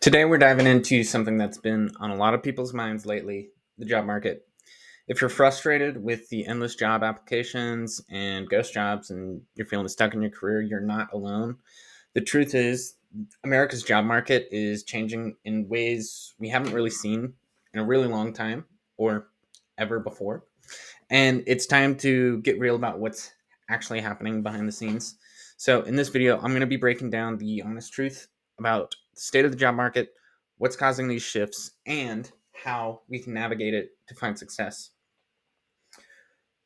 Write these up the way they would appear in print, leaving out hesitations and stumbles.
Today, we're diving into something that's been on a lot of people's minds lately: the job market. If you're frustrated with the endless job applications and ghost jobs and you're feeling stuck in your career, you're not alone. The truth is, America's job market is changing in ways we haven't really seen in a really long time or ever before. And it's time to get real about what's actually happening behind the scenes. So, in this video, I'm going to be breaking down the honest truth about the state of the job market, what's causing these shifts, and how we can navigate it to find success.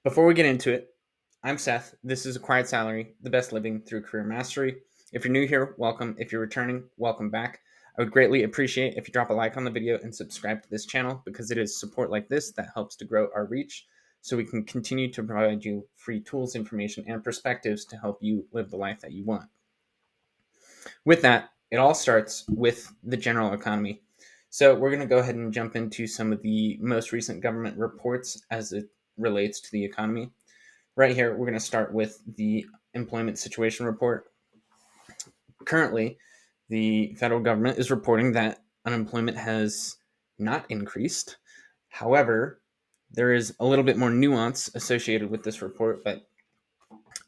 Before we get into it, I'm Seth. This is Acquired Salary, the best living through career mastery. If you're new here, welcome. If you're returning, welcome back. I would greatly appreciate if you drop a like on the video and subscribe to this channel, because it is support like this that helps to grow our reach so we can continue to provide you free tools, information, and perspectives to help you live the life that you want. With that, it all starts with the general economy. So we're going to go ahead and jump into some of the most recent government reports as it relates to the economy. Right here, we're going to start with the employment situation report. Currently, the federal government is reporting that unemployment has not increased. However, there is a little bit more nuance associated with this report, but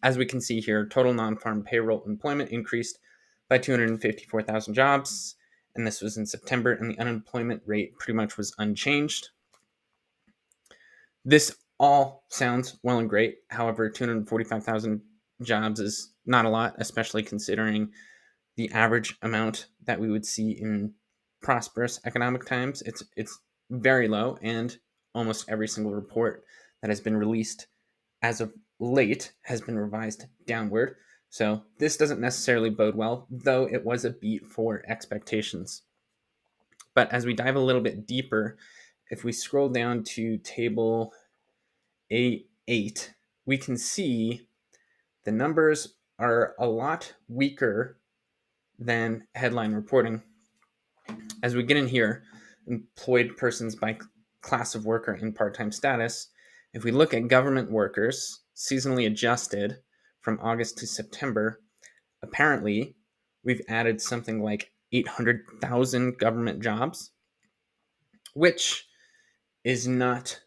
as we can see here, total non-farm payroll employment increased by 254,000 jobs, and this was in September, and the unemployment rate pretty much was unchanged. This all sounds well and great. However, 245,000 jobs is not a lot, especially considering the average amount that we would see in prosperous economic times. It's very low, and almost every single report that has been released as of late has been revised downward. So this doesn't necessarily bode well, though it was a beat for expectations. But as we dive a little bit deeper, if we scroll down to table A8, we can see the numbers are a lot weaker than headline reporting. As we get in here, employed persons by class of worker in part-time status, if we look at government workers seasonally adjusted from August to September, apparently we've added something like 800,000 government jobs, which is not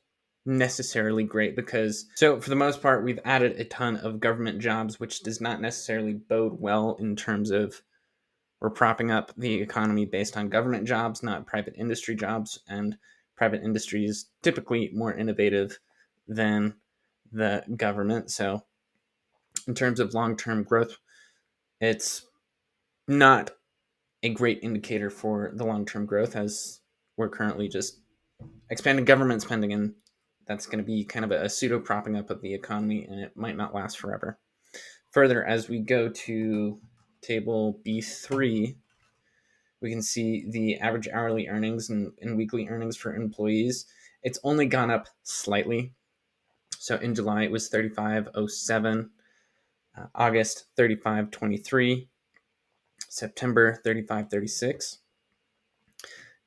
necessarily great, because for the most part, we've added a ton of government jobs, which does not necessarily bode well in terms of we're propping up the economy based on government jobs, not private industry jobs. And private industry is typically more innovative than the government. So in terms of long-term growth, it's not a great indicator for the long-term growth, as we're currently just expanding government spending, and that's going to be kind of a pseudo propping up of the economy, and it might not last forever. Further, as we go to table B3, we can see the average hourly earnings and weekly earnings for employees. It's only gone up slightly. So in July, it was 35.07, August 35.23, September 35.36.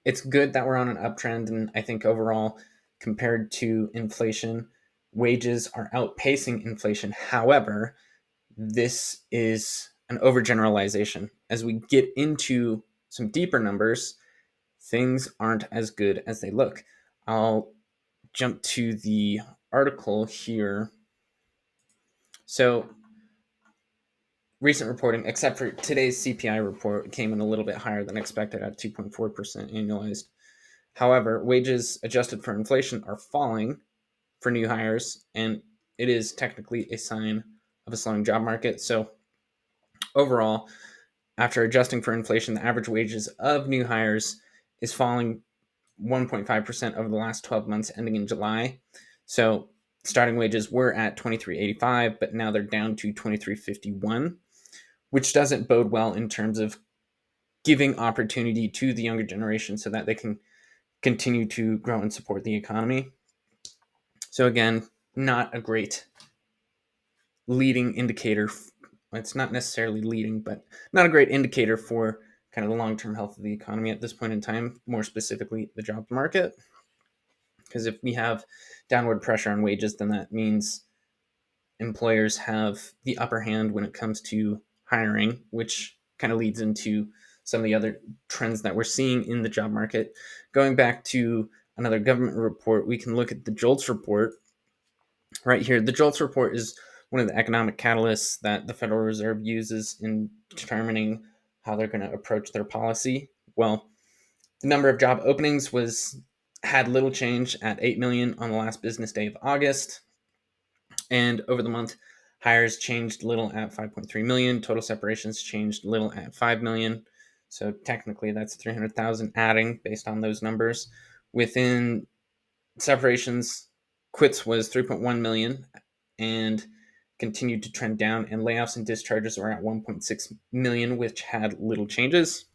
It's good that we're on an uptrend, and I think overall, compared to inflation, wages are outpacing inflation. However, this is an overgeneralization. As we get into some deeper numbers, things aren't as good as they look. I'll jump to the article here. So recent reporting, except for today's CPI report, came in a little bit higher than expected at 2.4% annualized. However, wages adjusted for inflation are falling for new hires, and it is technically a sign of a slowing job market. So overall, after adjusting for inflation, the average wages of new hires is falling 1.5% over the last 12 months ending in July. So starting wages were at $23.85, but now they're down to $23.51, which doesn't bode well in terms of giving opportunity to the younger generation so that they can continue to grow and support the economy. So again, not a great leading indicator. It's not necessarily leading, but not a great indicator for kind of the long-term health of the economy at this point in time, more specifically the job market. Because if we have downward pressure on wages, then that means employers have the upper hand when it comes to hiring, which kind of leads into some of the other trends that we're seeing in the job market. Going back to another government report, we can look at the JOLTS report right here. The JOLTS report is one of the economic catalysts that the Federal Reserve uses in determining how they're going to approach their policy. Well, the number of job openings had little change at 8 million on the last business day of August. And over the month, hires changed little at 5.3 million. Total separations changed little at 5 million. So technically, that's 300,000 adding based on those numbers. Within separations, quits was 3.1 million and continued to trend down. And layoffs and discharges were at 1.6 million, which had little changes.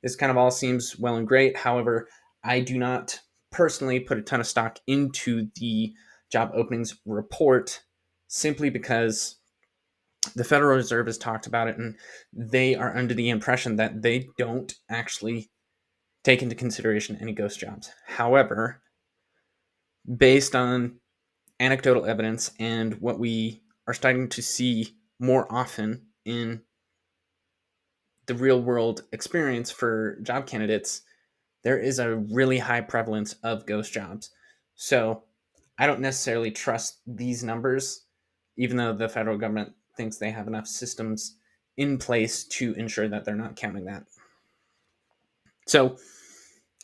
This kind of all seems well and great. However, I do not personally put a ton of stock into the job openings report simply because the Federal Reserve has talked about it and they are under the impression that they don't actually take into consideration any ghost jobs. However, based on anecdotal evidence and what we are starting to see more often in the real world experience for job candidates, there is a really high prevalence of ghost jobs. So I don't necessarily trust these numbers, even though the federal government thinks they have enough systems in place to ensure that they're not counting that. So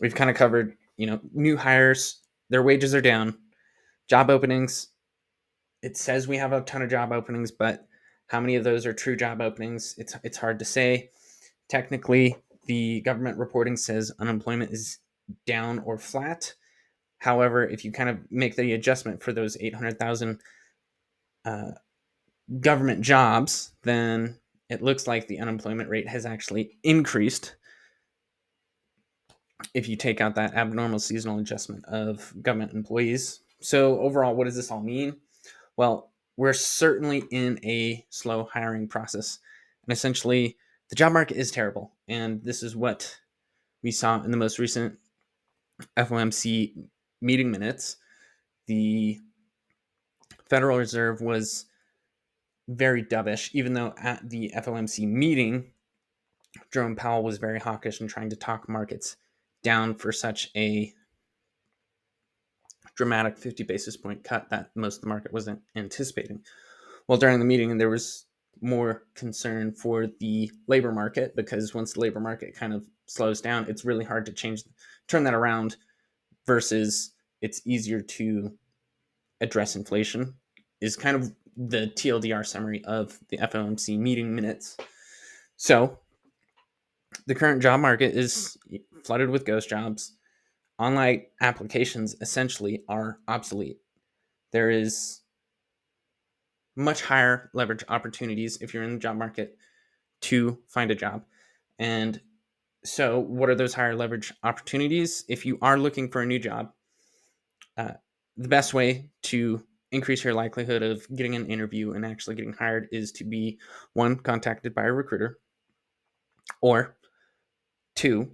we've kind of covered, new hires, their wages are down, job openings. It says we have a ton of job openings, but how many of those are true job openings? It's hard to say. Technically, the government reporting says unemployment is down or flat. However, if you kind of make the adjustment for those 800,000 government jobs, then it looks like the unemployment rate has actually increased if you take out that abnormal seasonal adjustment of government employees. So, overall, what does this all mean? Well, we're certainly in a slow hiring process. And essentially, the job market is terrible. And this is what we saw in the most recent FOMC meeting minutes. The Federal Reserve was very dovish, even though at the FOMC meeting, Jerome Powell was very hawkish and trying to talk markets down for such a dramatic 50 basis point cut that most of the market wasn't anticipating. Well, during the meeting, there was more concern for the labor market because once the labor market kind of slows down, it's really hard to turn that around versus it's easier to address inflation is kind of the TLDR summary of the FOMC meeting minutes. So the current job market is flooded with ghost jobs. Online applications essentially are obsolete. There is much higher leverage opportunities if you're in the job market to find a job. And so, what are those higher leverage opportunities? If you are looking for a new job, the best way to increase your likelihood of getting an interview and actually getting hired is to be one, contacted by a recruiter, or two,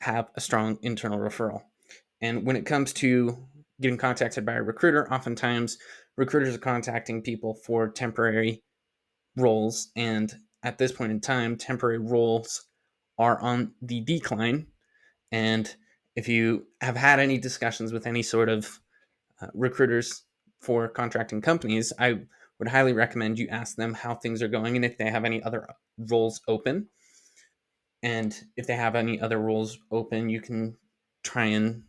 have a strong internal referral. And when it comes to getting contacted by a recruiter, oftentimes recruiters are contacting people for temporary roles. And at this point in time, temporary roles are on the decline. And if you have had any discussions with any sort of recruiters for contracting companies, I would highly recommend you ask them how things are going and if they have any other roles open. And if they have any other roles open, you can try and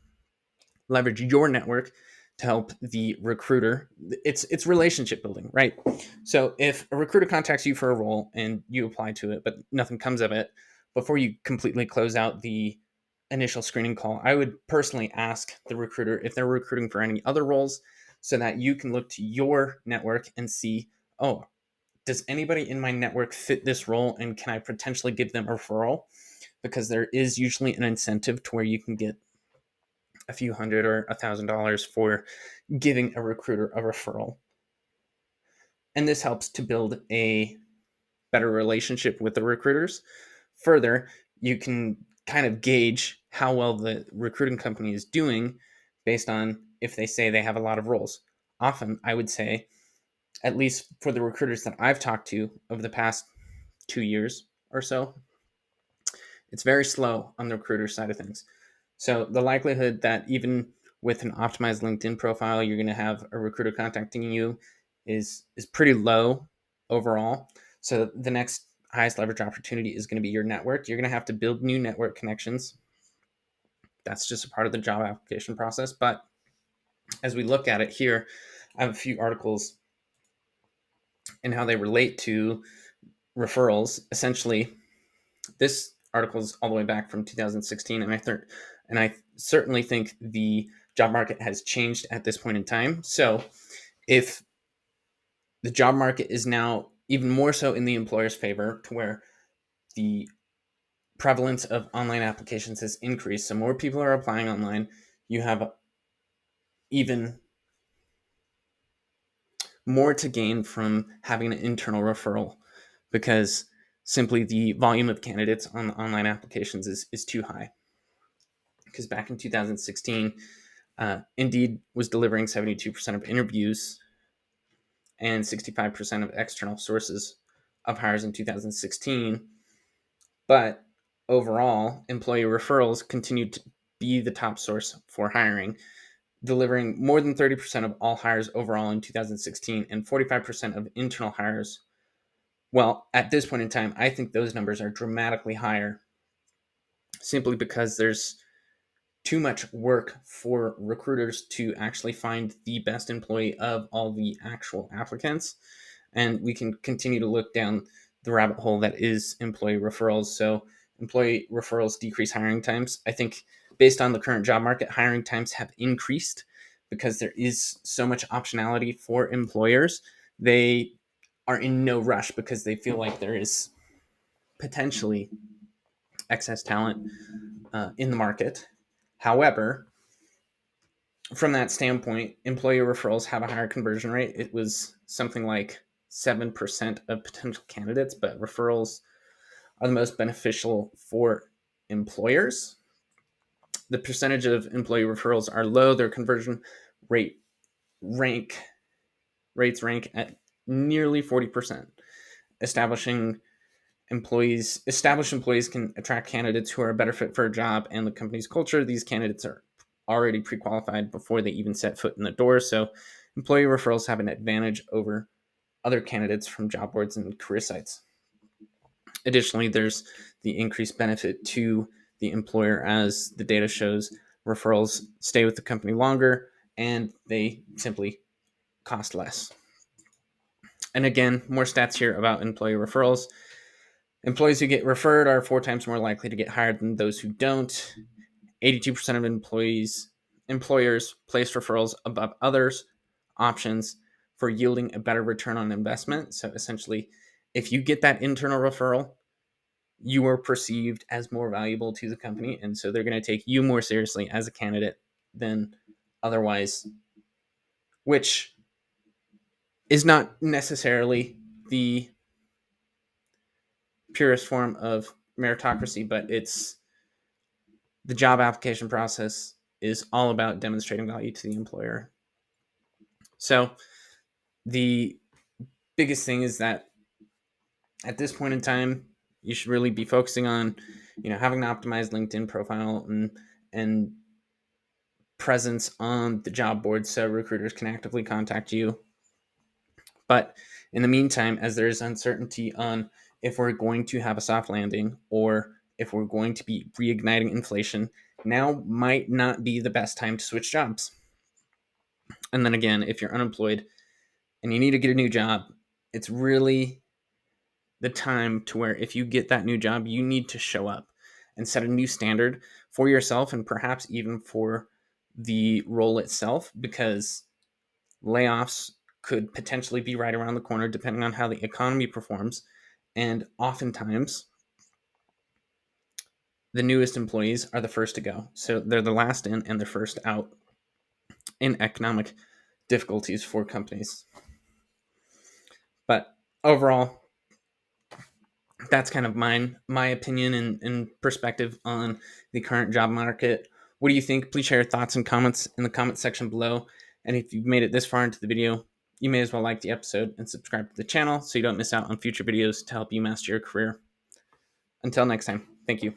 leverage your network to help the recruiter. It's relationship building, right? So if a recruiter contacts you for a role and you apply to it, but nothing comes of it, before you completely close out the initial screening call, I would personally ask the recruiter if they're recruiting for any other roles so that you can look to your network and see, oh, does anybody in my network fit this role and can I potentially give them a referral? Because there is usually an incentive to where you can get a few hundred or $1,000 for giving a recruiter a referral. And this helps to build a better relationship with the recruiters. Further, you can kind of gauge how well the recruiting company is doing based on if they say they have a lot of roles. Often, I would say, at least for the recruiters that I've talked to over the past 2 years or so, It's very slow on the recruiter side of things. So the likelihood that even with an optimized LinkedIn profile, you're going to have a recruiter contacting you is pretty low overall. So the next highest leverage opportunity is going to be your network. You're going to have to build new network connections. That's just a part of the job application process. But as we look at it here, I have a few articles and how they relate to referrals. Essentially, this article is all the way back from 2016, and I certainly think the job market has changed at this point in time. So, if the job market is now even more so in the employer's favor, to where the prevalence of online applications has increased, so more people are applying online, you have even more to gain from having an internal referral, because simply the volume of candidates on online applications is too high. Because back in 2016, Indeed was delivering 72% of interviews and 65% of external sources of hires in 2016. But overall, employee referrals continued to be the top source for hiring, delivering more than 30% of all hires overall in 2016 and 45% of internal hires. Well, at this point in time, I think those numbers are dramatically higher, simply because there's too much work for recruiters to actually find the best employee of all the actual applicants. And we can continue to look down the rabbit hole that is employee referrals. So, employee referrals decrease hiring times. I think, based on the current job market, hiring times have increased because there is so much optionality for employers. They are in no rush because they feel like there is potentially excess talent in the market. However, from that standpoint, employee referrals have a higher conversion rate. It was something like 7% of potential candidates, but referrals are the most beneficial for employers. The percentage of employee referrals are low. Their conversion rate rates rank at nearly 40%. Established employees can attract candidates who are a better fit for a job and the company's culture. These candidates are already pre-qualified before they even set foot in the door. So employee referrals have an advantage over other candidates from job boards and career sites. Additionally, there's the increased benefit to the employer, as the data shows referrals stay with the company longer and they simply cost less. And again, more stats here about employee referrals. Employees who get referred are 4 times more likely to get hired than those who don't. 82% of employers place referrals above others options for yielding a better return on investment. So essentially, if you get that internal referral, you are perceived as more valuable to the company, and so they're going to take you more seriously as a candidate than otherwise, which is not necessarily the purest form of meritocracy, but it's the job application process is all about demonstrating value to the employer. So the biggest thing is that at this point in time, you should really be focusing on, having an optimized LinkedIn profile and presence on the job board so recruiters can actively contact you. But in the meantime, as there is uncertainty on if we're going to have a soft landing or if we're going to be reigniting inflation, now might not be the best time to switch jobs. And then again, if you're unemployed and you need to get a new job, it's really the time to where if you get that new job, you need to show up and set a new standard for yourself and perhaps even for the role itself, because layoffs could potentially be right around the corner depending on how the economy performs. And oftentimes, the newest employees are the first to go. So they're the last in and the first out in economic difficulties for companies. But overall, that's kind of my opinion and perspective on the current job market. What do you think? Please share your thoughts and comments in the comment section below. And if you've made it this far into the video, you may as well like the episode and subscribe to the channel so you don't miss out on future videos to help you master your career. Until next time, thank you.